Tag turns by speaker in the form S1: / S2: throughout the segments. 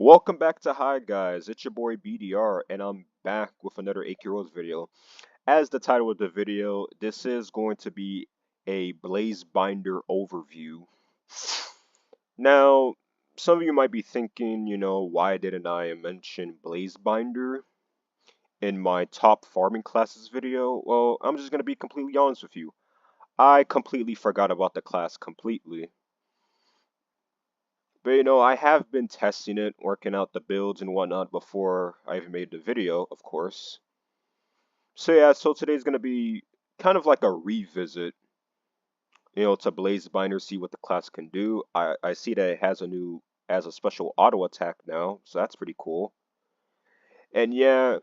S1: Welcome back to Hi Guys, it's your boy BDR and I'm back with another AQW video. As the title of the video, this is going to be a Blaze Binder overview. Now, some of you might be thinking, why didn't I mention Blaze Binder in my top farming classes video? Well, I'm just going to be completely honest with you. I completely forgot about the class completely. But I have been testing it, working out the builds and whatnot before I even made the video, of course. So yeah, so today's gonna be kind of like a revisit, to Blaze Binder, see what the class can do. I see that it has a special auto attack now, so that's pretty cool. And yeah,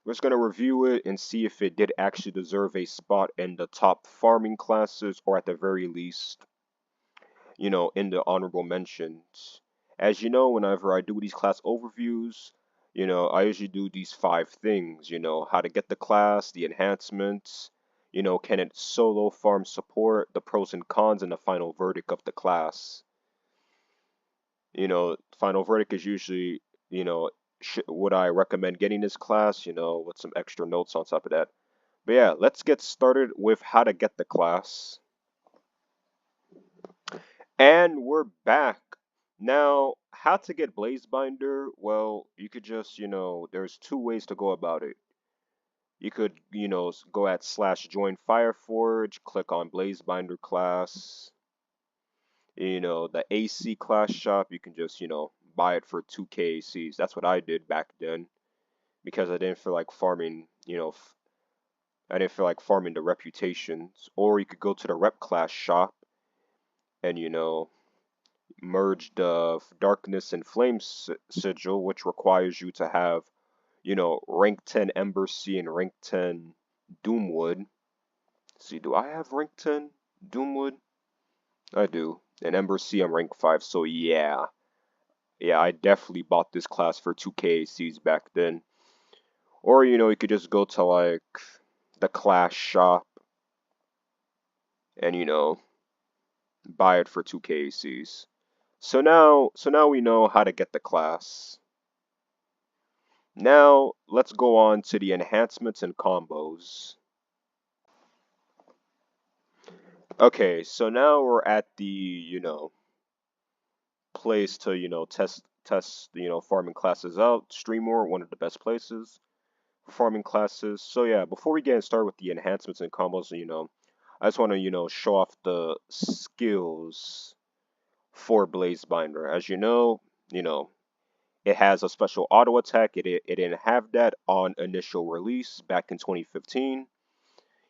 S1: we're just gonna review it and see if it did actually deserve a spot in the top farming classes, or at the very least, in the honorable mentions. As you know, whenever I do these class overviews, I usually do these 5 things, how to get the class, the enhancements, can it solo farm support, the pros and cons, and the final verdict of the class. Final verdict is usually, would I recommend getting this class, with some extra notes on top of that. But yeah, let's get started with how to get the class. And we're back. Now, how to get Blaze Binder? Well, you could just, there's 2 ways to go about it. You could, go at /join Fireforge, click on Blaze Binder class. The AC class shop, you can just, buy it for 2k ACs. That's what I did back then because I didn't feel like farming, I didn't feel like farming the reputations. Or you could go to the rep class shop and, merge the Darkness and Flame sigil, which requires you to have, rank 10 Ember Sea and rank 10 Doomwood. Let's see, do I have rank 10 Doomwood? I do. And Ember Sea, I'm rank 5, so yeah. Yeah, I definitely bought this class for 2k ACs back then. Or, you could just go to, like, the class shop and, buy it for 2k ACs. So now we know how to get the class. Now, let's go on to the enhancements and combos. Okay, so now we're at the, place to, test, farming classes out. Streamor, one of the best places for farming classes. So yeah, before we get started with the enhancements and combos, I just want to, show off the skills for Blaze Binder. As it has a special auto attack. It didn't have that on initial release back in 2015.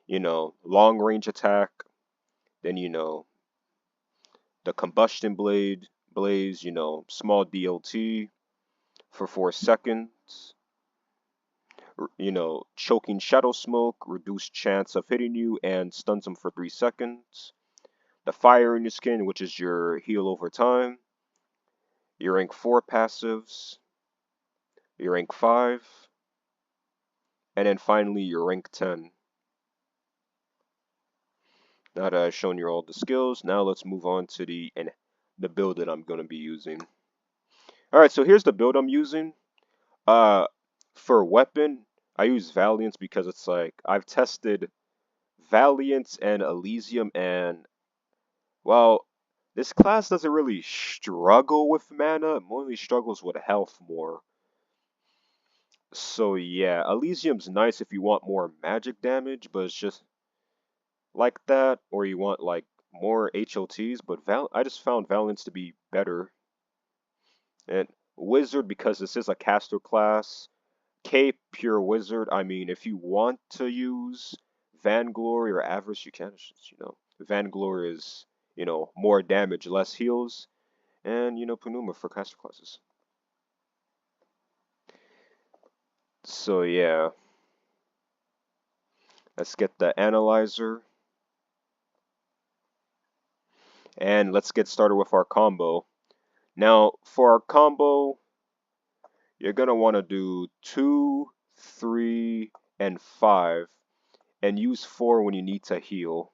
S1: Long range attack. Then the combustion blaze. Small DLT for 4 seconds. Choking shadow smoke, reduced chance of hitting you and stuns them for 3 seconds. The fire in your skin, which is your heal over time. Your rank 4 passives. Your rank 5. And then finally your rank 10. Now that I've shown you all the skills, now let's move on to the build that I'm going to be using. Alright, so here's the build I'm using. For weapon, I use Valiance because it's like, I've tested Valiance and Elysium, and, well, this class doesn't really struggle with mana, it mostly struggles with health more. So yeah, Elysium's nice if you want more magic damage, but it's just like that, or you want like more HOTs, but I just found Valiance to be better. And Wizard, because this is a caster class. K pure Wizard, I mean, if you want to use Vanglory or Avarice, you can. Vanglory is, more damage, less heals. And, Pneuma for caster classes. So yeah. Let's get the analyzer. And let's get started with our combo. Now, for our combo, you're going to want to do 2, 3, and 5, and use 4 when you need to heal.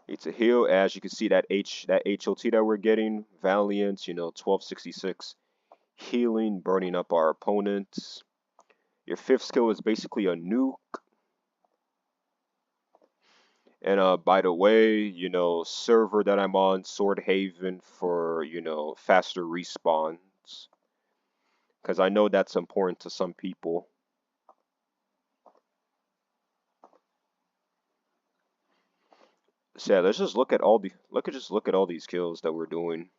S1: It's a heal. As you can see, that HOT that we're getting, Valiant, 1266 healing, burning up our opponents. Your fifth skill is basically a nuke. And by the way, server that I'm on, Sword Haven, for faster respawns, because I know that's important to some people. So yeah, let's just look at all these kills that we're doing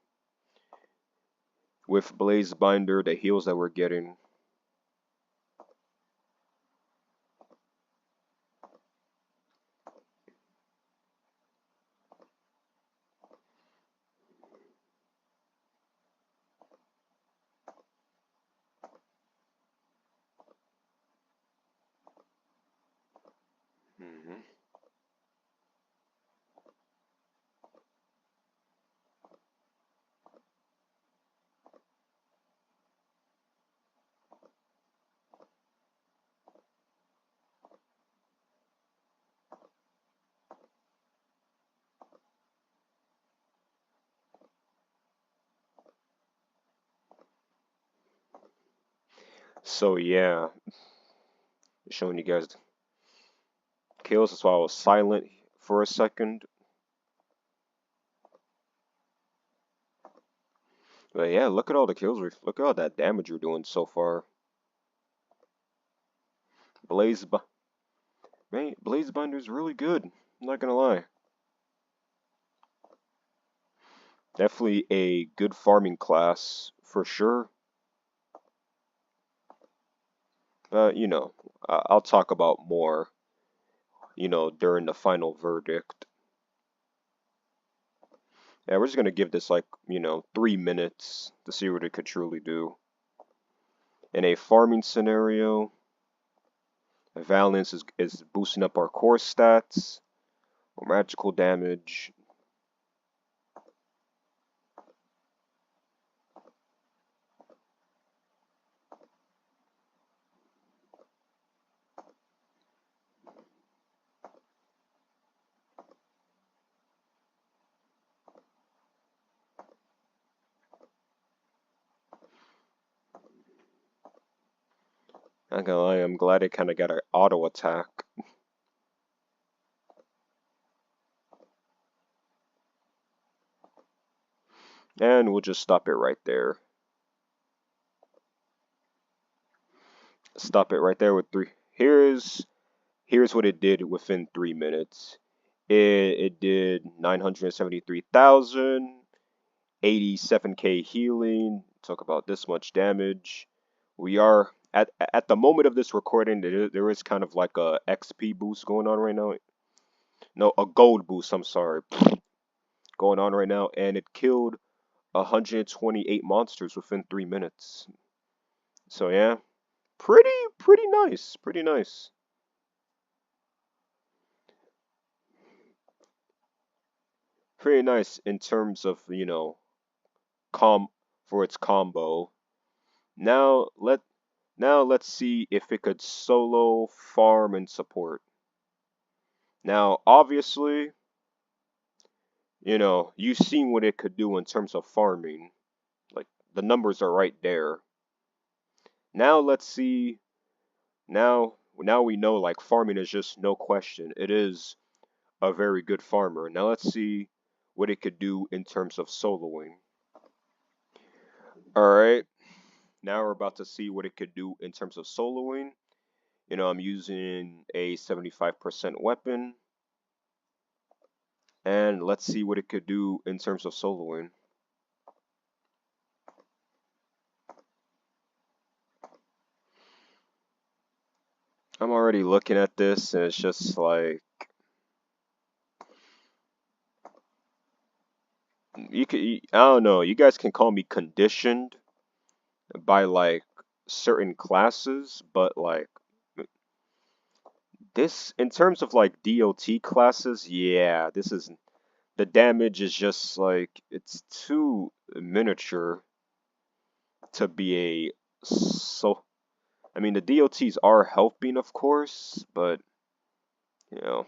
S1: with Blaze Binder, the heals that we're getting. hmm So yeah, showing you guys kills. That's why I was silent for a second. But yeah, look at all the kills. Look at all that damage we're doing so far. Blaze, man, Blaze Binder's really good. I'm not gonna lie. Definitely a good farming class for sure. But I'll talk about more, during the final verdict. Yeah, we're just gonna give this like, 3 minutes to see what it could truly do. In a farming scenario, Valence is boosting up our core stats, magical damage. Not gonna lie, I'm glad it kind of got an auto attack. And we'll just stop it right there. Stop it right there with three. Here's what it did within 3 minutes. It did 973,000, 87k healing. Talk about this much damage. We are at the moment of this recording. There is kind of like a XP boost going on right now. No, a gold boost. I'm sorry, going on right now, and it killed 128 monsters within 3 minutes. So yeah, pretty nice, pretty nice. Pretty nice in terms of, com for its combo. Now let's see if it could solo, farm, and support. Now obviously, you've seen what it could do in terms of farming. Like the numbers are right there. Now let's see. Now we know like farming is just no question. It is a very good farmer. Now let's see what it could do in terms of soloing. All right. Now we're about to see what it could do in terms of soloing. I'm using a 75% weapon. And let's see what it could do in terms of soloing. I'm already looking at this and it's just like I don't know, you guys can call me conditioned by like certain classes, but like this in terms of like DOT classes, yeah, this is the damage is just like it's too miniature to be a so I mean the DOTs are helping of course, but you know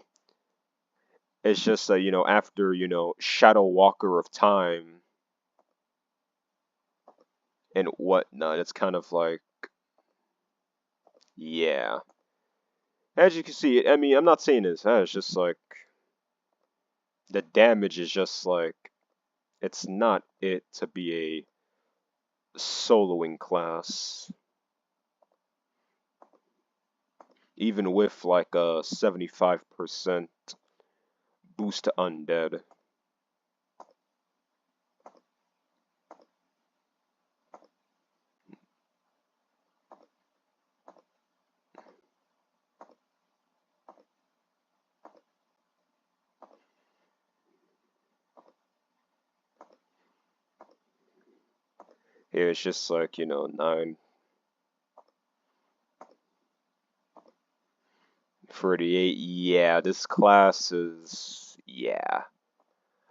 S1: It's just that, after, Shadow Walker of Time and whatnot, it's kind of like, yeah. As you can see, I mean, I'm not saying it's just like, the damage is just like, it's not it to be a soloing class. Even with like a 75% boost to undead. Here it's just like, 948. Yeah, this class is, yeah.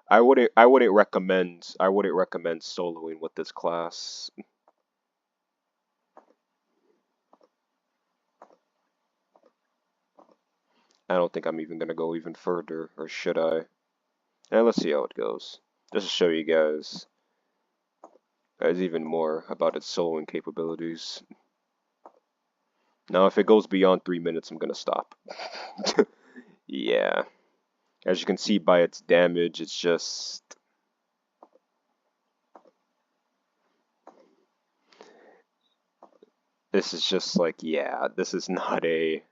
S1: I wouldn't recommend soloing with this class. I don't think I'm even gonna go even further, or should I? Let's see how it goes. Just to show you guys there's even more about its soloing capabilities. Now, if it goes beyond 3 minutes, I'm gonna stop. Yeah. As you can see by its damage, it's just... This is just like, yeah, this is not a...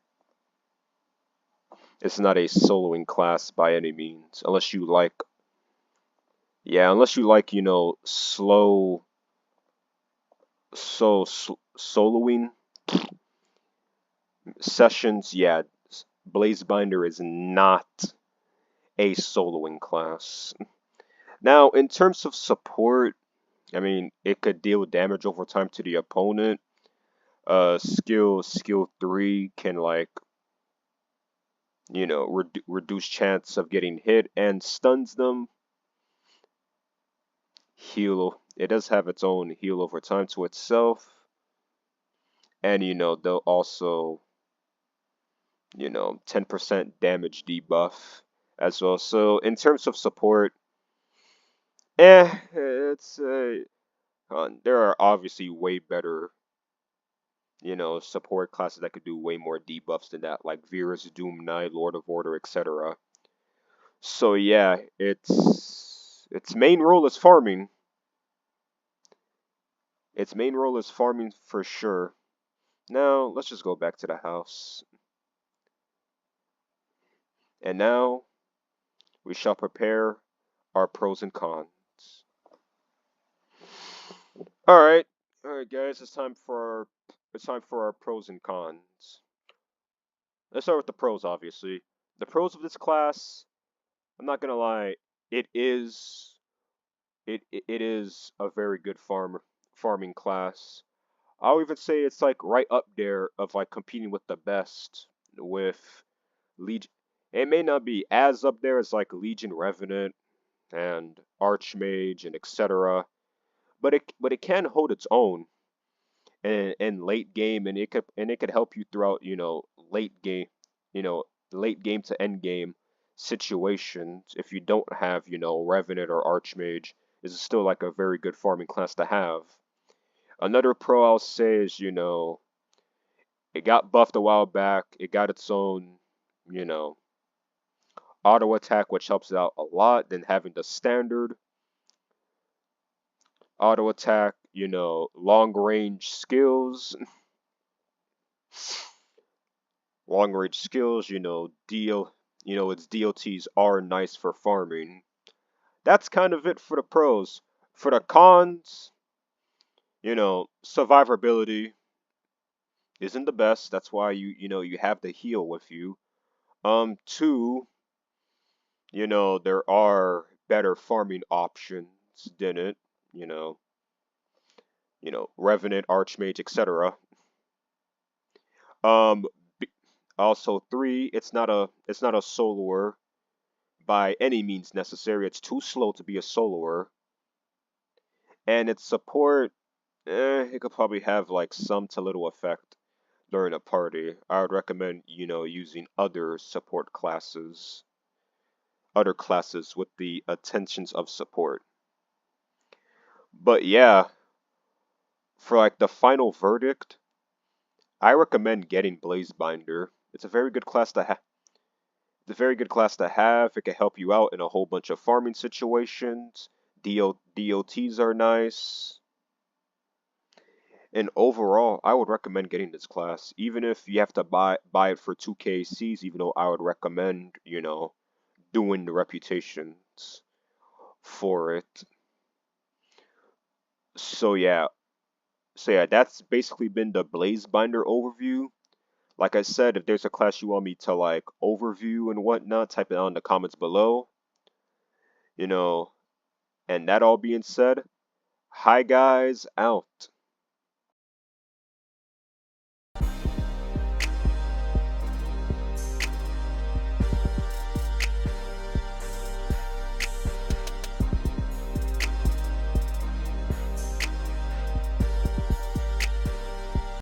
S1: It's not a soloing class by any means. Unless you like... Yeah, unless you like, slow... Soloing sessions, yeah, Blazebinder is not a soloing class. Now, in terms of support, I mean, it could deal damage over time to the opponent. Skill 3 can like, reduce chance of getting hit and stuns them. Heal, it does have its own heal over time to itself. And they'll also, 10% damage debuff as well. So in terms of support, it's there are obviously way better, support classes that could do way more debuffs than that, like Vera's Doom Knight, Lord of Order, etc. So yeah, its main role is farming. Its main role is farming for sure. Now let's just go back to the house. And now we shall prepare our pros and cons. All right, guys. It's time for our pros and cons. Let's start with the pros. Obviously, the pros of this class. I'm not gonna lie. It is a very good farming class. I'll even say it's like right up there of like competing with the best with Legion. It may not be as up there as like Legion Revenant and Archmage and etc. But it can hold its own in late game, and it could help you throughout, late game, you know late game to end game situations. If you don't have, Revenant or Archmage, this is still like a very good farming class to have. Another pro I'll say is, it got buffed a while back. It got its own, you know, auto attack, which helps it out a lot than having the standard auto attack, long range skills. Long range skills, its DOTs are nice for farming. That's kind of it for the pros. For the cons, survivability isn't the best. That's why you have the heal with you. Two, there are better farming options than it, you know, Revenant, Archmage, etc. Um, Also three, it's not a soloer by any means necessary. It's too slow to be a soloer, and its support, it could probably have like some to little effect during a party. I would recommend, using other support classes. other classes with the attentions of support. But yeah, for like the final verdict, I recommend getting Blaze Binder. It's a very good class to have. It's a very good class to have. It can help you out in a whole bunch of farming situations. DOTs are nice. And overall, I would recommend getting this class, even if you have to buy it for 2 KCs, even though I would recommend, doing the reputations for it. So yeah. So yeah, that's basically been the Blaze Binder overview. Like I said, if there's a class you want me to like overview and whatnot, type it out in the comments below. You know, and that all being said, hi guys, out.